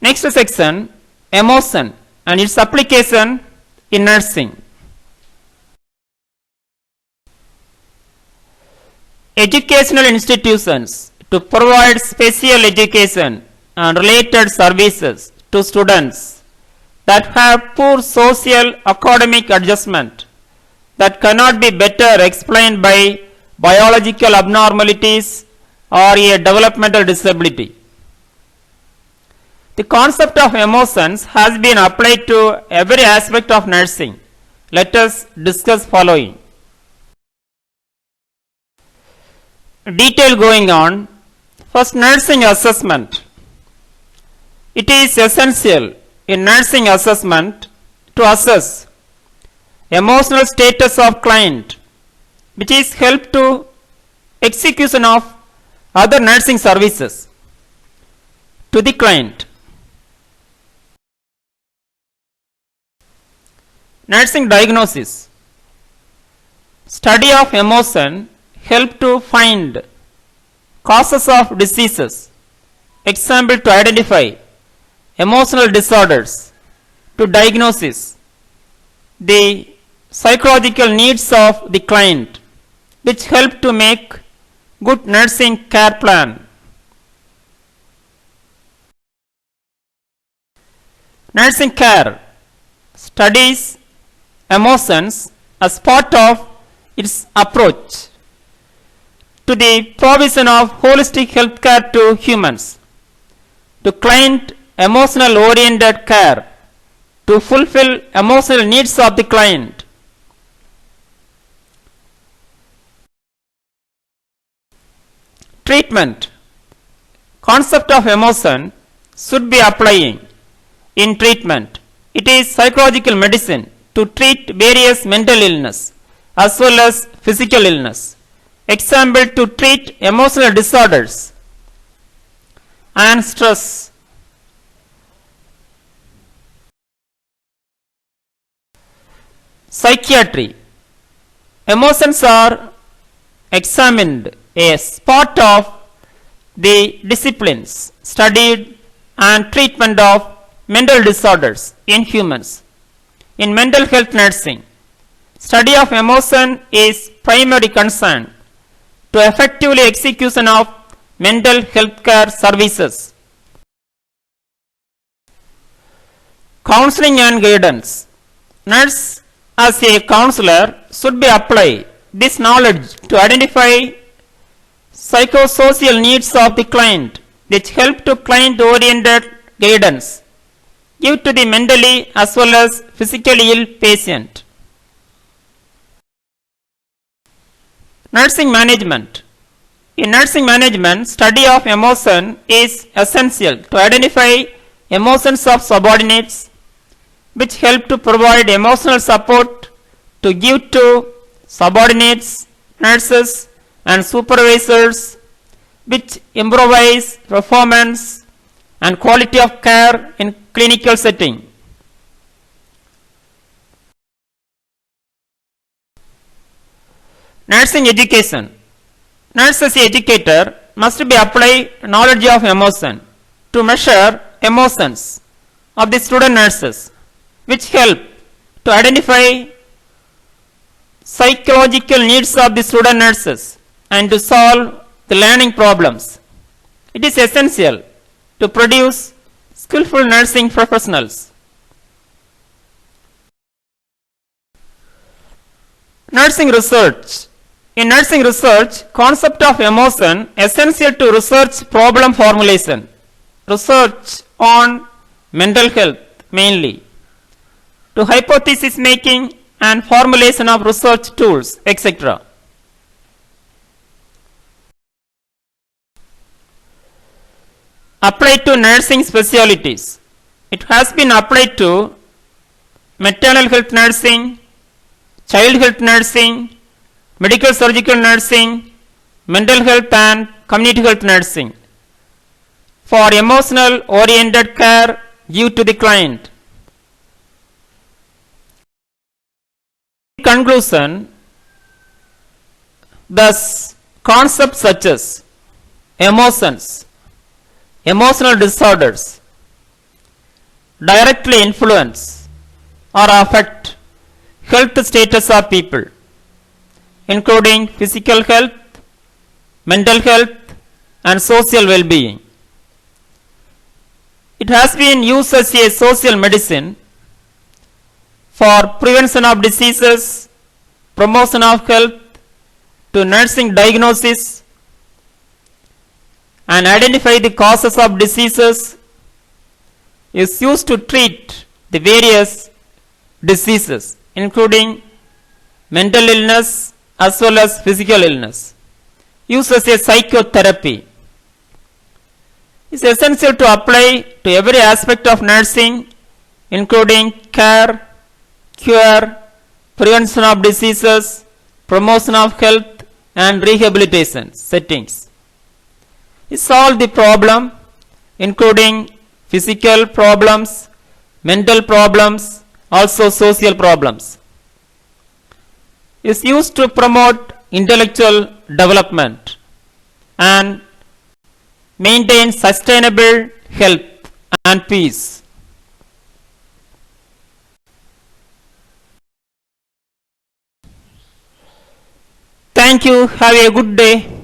Next section, emotion and its application in nursing. Educational institutions to provide special education and related services to students that have poor social academic adjustment that cannot be better explained by biological abnormalities or a developmental disability. The concept of emotions has been applied to every aspect of nursing. Let us discuss following. Detail going on. First, nursing assessment. It is essential in nursing assessment to assess emotional status of client, which is help to execution of other nursing services to the client. Nursing diagnosis. Study of emotion help to find causes of diseases. Example, to identify emotional disorders, to diagnosis the psychological needs of the client, which help to make good nursing care plan. Nursing care studies emotions as part of its approach to the provision of holistic health care to humans, to client emotional oriented care, to fulfill emotional needs of the client. Treatment. Concept of emotion should be applying in treatment. It is psychological medicine to treat various mental illness as well as physical illness. Example, to treat emotional disorders and stress. Psychiatry. Emotions are examined as part of the disciplines studied and treatment of mental disorders in humans. In mental health nursing, study of emotion is primary concern to effectively execution of mental health care services. Counseling and guidance. Nurse as a counselor should be apply this knowledge to identify psychosocial needs of the client, which help to client oriented guidance give to the mentally as well as physically ill patient. Nursing management. In nursing management, study of emotion is essential to identify emotions of subordinates, which help to provide emotional support to give to subordinates, nurses and supervisors, which improvise performance and quality of care in clinical setting. Nursing education. Nurse as an educator must be apply knowledge of emotion to measure emotions of the student nurses, which help to identify psychological needs of the student nurses and to solve the learning problems. It is essential to produce skillful nursing professionals. Nursing research. In nursing research, concept of emotion essential to research problem formulation, research on mental health mainly, to hypothesis making and formulation of research tools, etc. Applied to nursing specialties. It has been applied to maternal health nursing, child health nursing, medical surgical nursing, mental health and community health nursing for emotional oriented care due to the client. In conclusion, thus concepts such as emotions, emotional disorders, directly influence or affect health status of people, including physical health, mental health, and social well-being. It has been used as a social medicine for prevention of diseases, promotion of health, to nursing diagnosis and identify the causes of diseases, is used to treat the various diseases, including mental illness as well as physical illness. Used as a psychotherapy. It's essential to apply to every aspect of nursing, including care, cure, prevention of diseases, promotion of health, and rehabilitation settings. It solves the problem, including physical problems, mental problems, also social problems. Is used to promote intellectual development and maintain sustainable health and peace. Thank you. Have a good day.